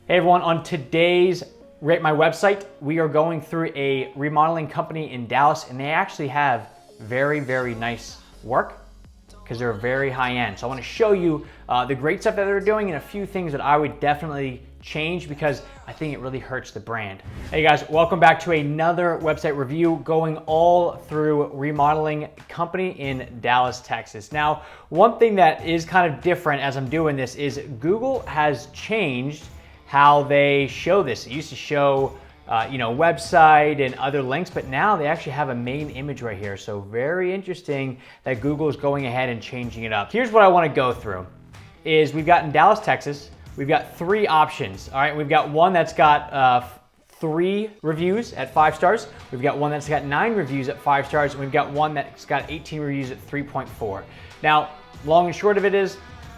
Hey everyone, on today's Rate My Website, we are going through a remodeling company in Dallas, and they actually have very, very nice work because they're very high end. So I want to show you the great stuff that they're doing and a few things that I would definitely change because I think it really hurts the brand. Hey guys, welcome back to another website review going all through remodeling company in Dallas, Texas. Now, one thing that is kind of different as I'm doing this is Google has changed how they show this. It used to show website and other links, but now they actually have a main image right here. So very interesting that Google is going ahead and changing it up. Here's what I want to go through is we've got in Dallas, Texas, we've got three options. All right, we've got one that's got 3 reviews at 5 stars. We've got one that's got 9 reviews at 5 stars. And we've got one that's got 18 reviews at 3.4. Now, long and short of it is,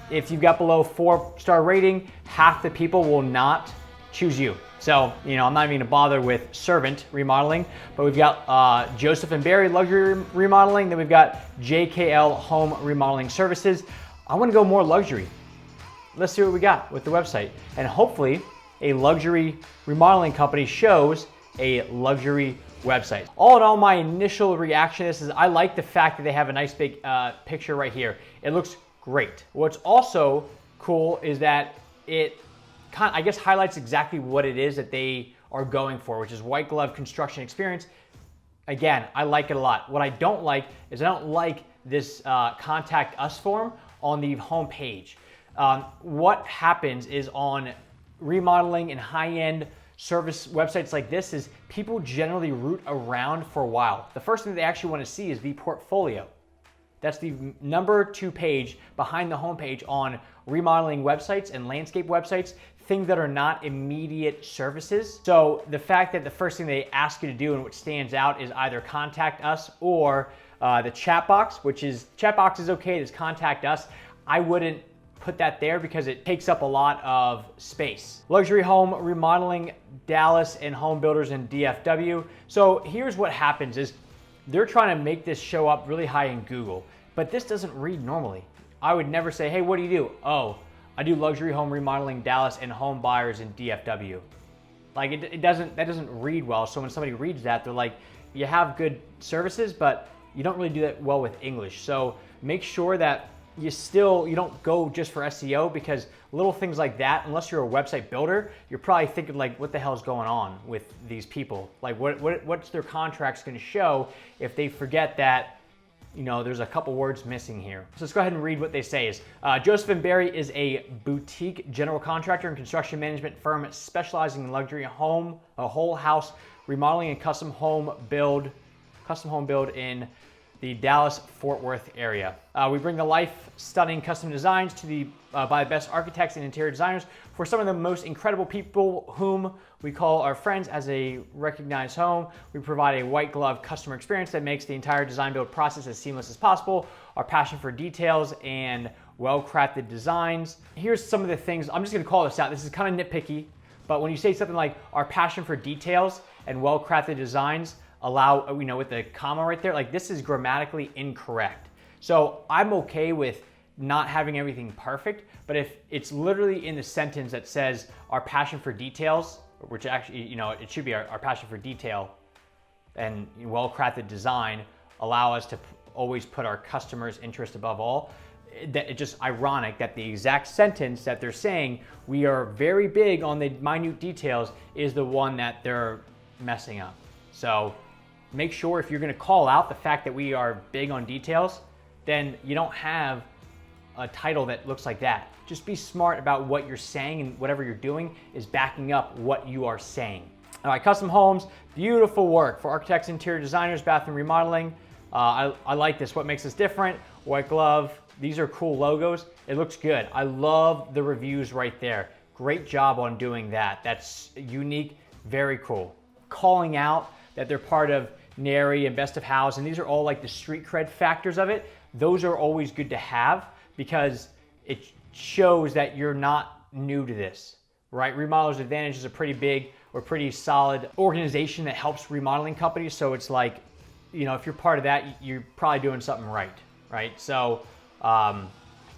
if you've got below 4-star rating, half the people will not choose you. So, I'm not even gonna bother with Servant Remodeling, but we've got Joseph and Barry Luxury Remodeling, then we've got JKL Home Remodeling Services. I wanna go more luxury. Let's see what we got with the website. And hopefully, a luxury remodeling company shows a luxury website. All in all, my initial reaction to this is I like the fact that they have a nice big picture right here. It looks great. What's also cool is that it I guess highlights exactly what it is that they are going for, which is white glove construction experience. Again, I like it a lot. What I don't like is I don't like this contact us form on the home page. What happens is on remodeling and high-end service websites like this is people generally root around for a while. The first thing they actually want to see is the portfolio. That's the number 2 page behind the homepage on remodeling websites and landscape websites, things that are not immediate services. So the fact that the first thing they ask you to do and what stands out is either contact us or the chat box, chat box is okay, there's contact us. I wouldn't put that there because it takes up a lot of space. Luxury home remodeling, Dallas and home builders in DFW. So here's what happens is they're trying to make this show up really high in Google, but this doesn't read normally. I would never say, hey, what do you do? Oh, I do luxury home remodeling, Dallas and home buyers in DFW. Like that doesn't read well. So when somebody reads that, they're like, you have good services, but you don't really do that well with English. So make sure that you don't go just for SEO, because little things like that, unless you're a website builder, you're probably thinking like, what the hell is going on with these people? Like what's their contracts gonna show if they forget that, there's a couple words missing here. So let's go ahead and read what they say is, Joseph and Barry is a boutique general contractor and construction management firm specializing in luxury home, a whole house remodeling and custom home build in the Dallas-Fort Worth area. We bring to life stunning custom designs by the best architects and interior designers for some of the most incredible people whom we call our friends as a recognized home. We provide a white glove customer experience that makes the entire design build process as seamless as possible. Our passion for details and well-crafted designs. Here's some of the things, I'm just gonna call this out. This is kind of nitpicky, but when you say something like our passion for details and well-crafted designs, with the comma right there, like this is grammatically incorrect. So I'm okay with not having everything perfect, but if it's literally in the sentence that says our passion for details, which actually, it should be our passion for detail and well-crafted design allow us to always put our customers' interest above all. It's just ironic that the exact sentence that they're saying, we are very big on the minute details, is the one that they're messing up. So make sure if you're gonna call out the fact that we are big on details, then you don't have a title that looks like that. Just be smart about what you're saying, and whatever you're doing is backing up what you are saying. All right, custom homes, beautiful work for architects, interior designers, bathroom remodeling. I like this. What makes us different? White glove. These are cool logos. It looks good. I love the reviews right there. Great job on doing that. That's unique, very cool. Calling out that they're part of NARI and Best of House, and these are all like the street cred factors of it. Those are always good to have because it shows that you're not new to this, right? Remodelers Advantage is a pretty big or pretty solid organization that helps remodeling companies. So it's like, if you're part of that, you're probably doing something right? So I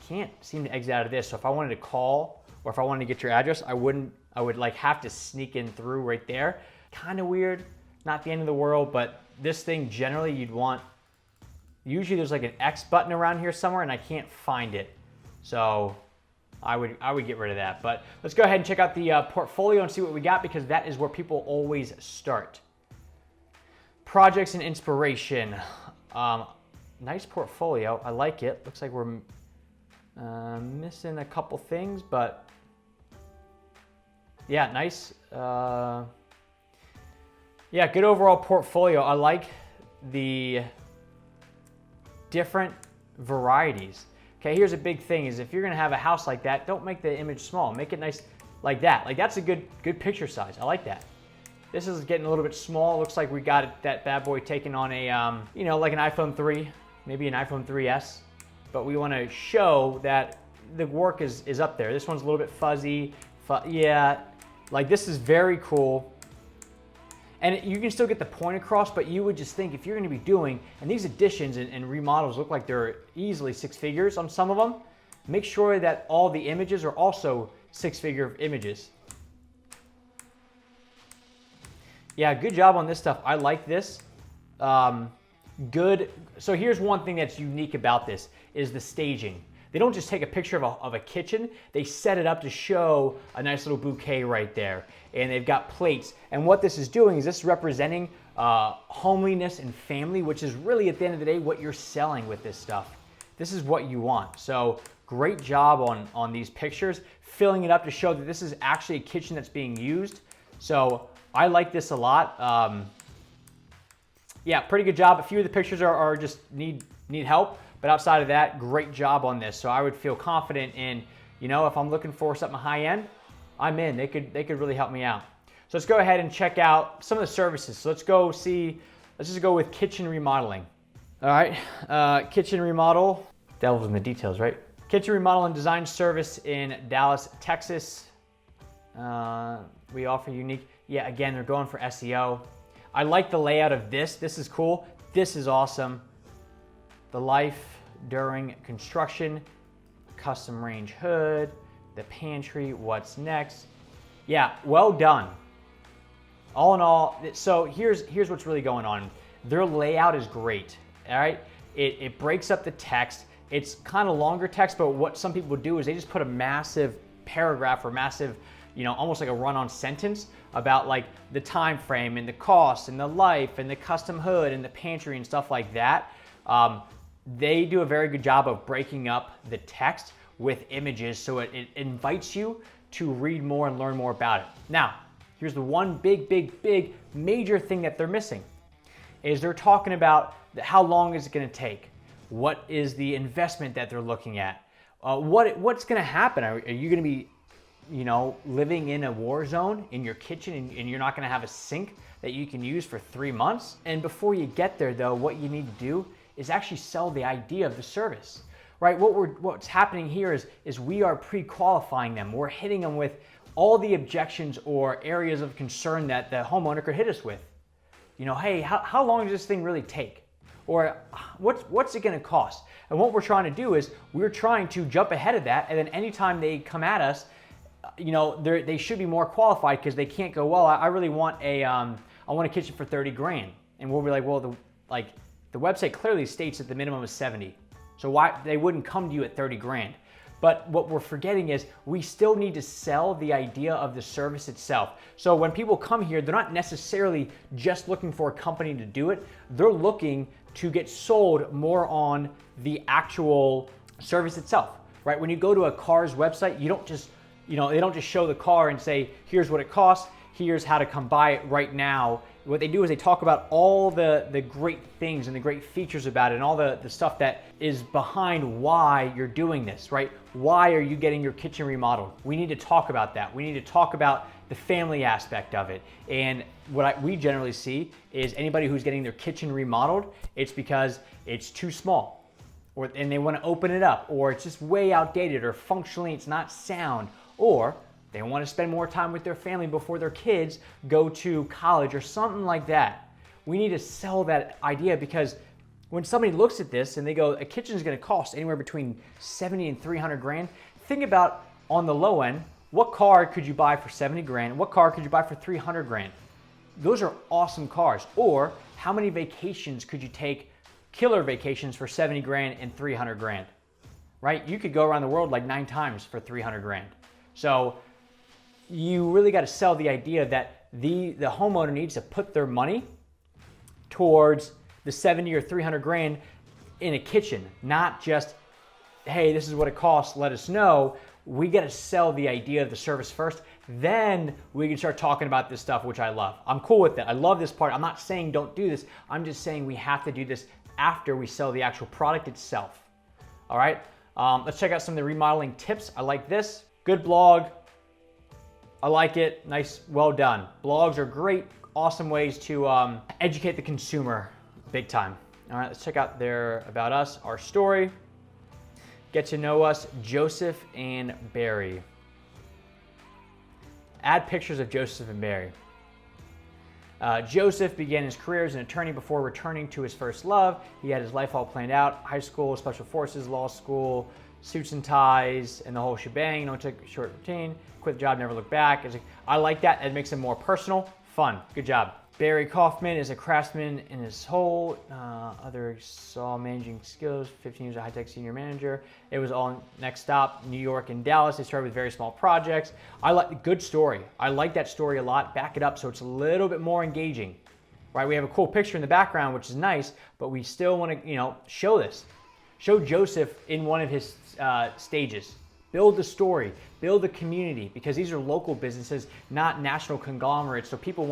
can't seem to exit out of this. So if I wanted to call or if I wanted to get your address, I wouldn't I would like have to sneak in through right there. Kind of weird, not the end of the world, but this thing generally you'd want, usually there's like an X button around here somewhere and I can't find it. So I would get rid of that. But let's go ahead and check out the portfolio and see what we got, because that is where people always start. Projects and inspiration. Nice portfolio. I like it. Looks like we're missing a couple things, but yeah, nice. Yeah, good overall portfolio. I like the different varieties. Okay, here's a big thing is if you're gonna have a house like that, don't make the image small. Make it nice like that. Like that's a good picture size. I like that. This is getting a little bit small. Looks like we got that bad boy taken on a, you know, like an iPhone 3, maybe an iPhone 3S. But we want to show that the work is up there. This one's a little bit fuzzy. Yeah, like this is very cool. And you can still get the point across, but you would just think if you're going to be doing, and these additions and remodels look like they're easily 6 figures on some of them, make sure that all the images are also 6-figure images. Yeah, good job on this stuff. I like this. Good. So here's one thing that's unique about this is the staging. They don't just take a picture of a kitchen, they set it up to show a nice little bouquet right there. And they've got plates. And what this is doing is this representing homeliness and family, which is really at the end of the day what you're selling with this stuff. This is what you want. So great job on these pictures, filling it up to show that this is actually a kitchen that's being used. So I like this a lot. Yeah, pretty good job. A few of the pictures are just need help. But outside of that, great job on this. So I would feel confident in, you know, if I'm looking for something high end, I'm in. They could really help me out. So let's go ahead and check out some of the services. So let's just go with kitchen remodeling. All right, kitchen remodel. Delves in the details, right? Kitchen remodel and design service in Dallas, Texas. We offer unique, yeah, again, they're going for SEO. I like the layout of this. This is cool. This is awesome. The life during construction, custom range hood, the pantry, what's next. Yeah, well done. All in all, so here's what's really going on. Their layout is great, all right? It breaks up the text. It's kind of longer text, but what some people do is they just put a massive paragraph or massive, you know, almost like a run-on sentence about like the time frame and the cost and the life and the custom hood and the pantry and stuff like that. They do a very good job of breaking up the text with images, so it invites you to read more and learn more about it. Now, here's the one big major thing that they're missing, is they're talking about how long is it gonna take? What is the investment that they're looking at? What's gonna happen? Are you gonna be, you know, living in a war zone in your kitchen and you're not gonna have a sink that you can use for 3 months? And before you get there though, what you need to do is actually sell the idea of the service, right? What's happening here is we are pre-qualifying them. We're hitting them with all the objections or areas of concern that the homeowner could hit us with. You know, hey, how long does this thing really take? Or what's it gonna cost? And what we're trying to do is we're trying to jump ahead of that, and then anytime they come at us, you know, they should be more qualified, because they can't go, well, I really want I want a kitchen for 30 grand. And we'll be like, well, the website clearly states that the minimum is 70. So why they wouldn't come to you at 30 grand. But what we're forgetting is we still need to sell the idea of the service itself. So when people come here, they're not necessarily just looking for a company to do it. They're looking to get sold more on the actual service itself, right? When you go to a car's website, you don't just, you know, they don't just show the car and say, here's what it costs, here's how to come buy it right now. What they do is they talk about all the great things and the great features about it and all the stuff that is behind why you're doing this, right? Why are you getting your kitchen remodeled? We need to talk about that. We need to talk about the family aspect of it. And what we generally see is anybody who's getting their kitchen remodeled, it's because it's too small, and they want to open it up, or it's just way outdated, or functionally it's not sound, or they want to spend more time with their family before their kids go to college or something like that. We need to sell that idea, because when somebody looks at this and they go, a kitchen is going to cost anywhere between 70 and 300 grand. Think about on the low end, what car could you buy for 70 grand? What car could you buy for 300 grand? Those are awesome cars. Or how many vacations could you take, killer vacations for 70 grand and 300 grand, right? You could go around the world like 9 times for 300 grand. So you really got to sell the idea that the homeowner needs to put their money towards the 70 or 300 grand in a kitchen, not just, hey, this is what it costs, let us know. We got to sell the idea of the service first. Then we can start talking about this stuff, which I love. I'm cool with that. I love this part. I'm not saying don't do this. I'm just saying we have to do this after we sell the actual product itself. All right, let's check out some of the remodeling tips. I like this. Good blog. I like it. Nice, well done. Blogs are great, awesome ways to educate the consumer big time. All right, let's check out their About Us, our story. Get to know us, Joseph and Barry. Add pictures of Joseph and Barry. Joseph began his career as an attorney before returning to his first love. He had his life all planned out: high school, special forces, law school, suits and ties, and the whole shebang. No, took a short routine, quit the job, never looked back. I like that. It makes it more personal, fun. Good job. Barry Kaufman is a craftsman in his whole other saw managing skills, 15 years of high-tech senior manager. It was all next stop, New York and Dallas. They started with very small projects. I like, good story. I like that story a lot. Back it up so it's a little bit more engaging, right? We have a cool picture in the background, which is nice, but we still want to, show this. Show Joseph in one of his stages. Build the story, build the community, because these are local businesses, not national conglomerates. So people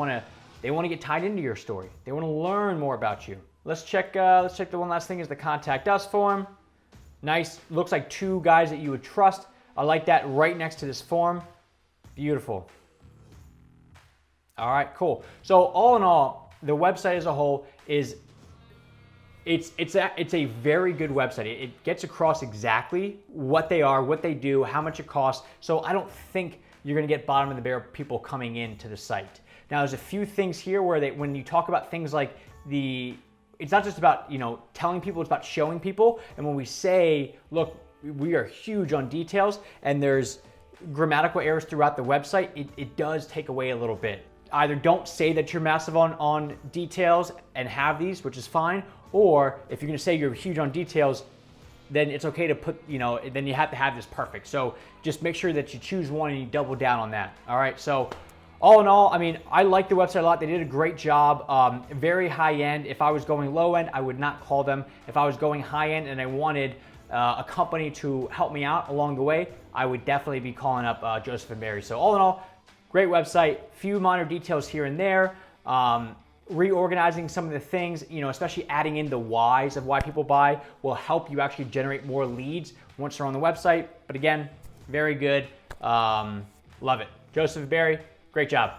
they want to get tied into your story. They want to learn more about you. Let's check the one last thing is the Contact Us form. Nice, looks like 2 guys that you would trust. I like that right next to this form. Beautiful. All right, cool. So all in all, the website as a whole is, it's a very good website. It gets across exactly what they are, what they do, how much it costs. So I don't think you're going to get bottom of the barrel people coming into the site. Now, there's a few things here where when you talk about things like it's not just about, telling people, it's about showing people. And when we say, look, we are huge on details and there's grammatical errors throughout the website, it does take away a little bit. Either don't say that you're massive on details and have these, which is fine, or if you're gonna say you're huge on details, then it's okay to put, then you have to have this perfect. So just make sure that you choose one and you double down on that. All right, so all in all, I like the website a lot. They did a great job, very high end. If I was going low end, I would not call them. If I was going high end and I wanted a company to help me out along the way, I would definitely be calling up Joseph and Barry. So all in all, great website, few minor details here and there. Reorganizing some of the things, especially adding in the whys of why people buy will help you actually generate more leads once they're on the website. But again, very good. Love it. Joseph and Barry, great job.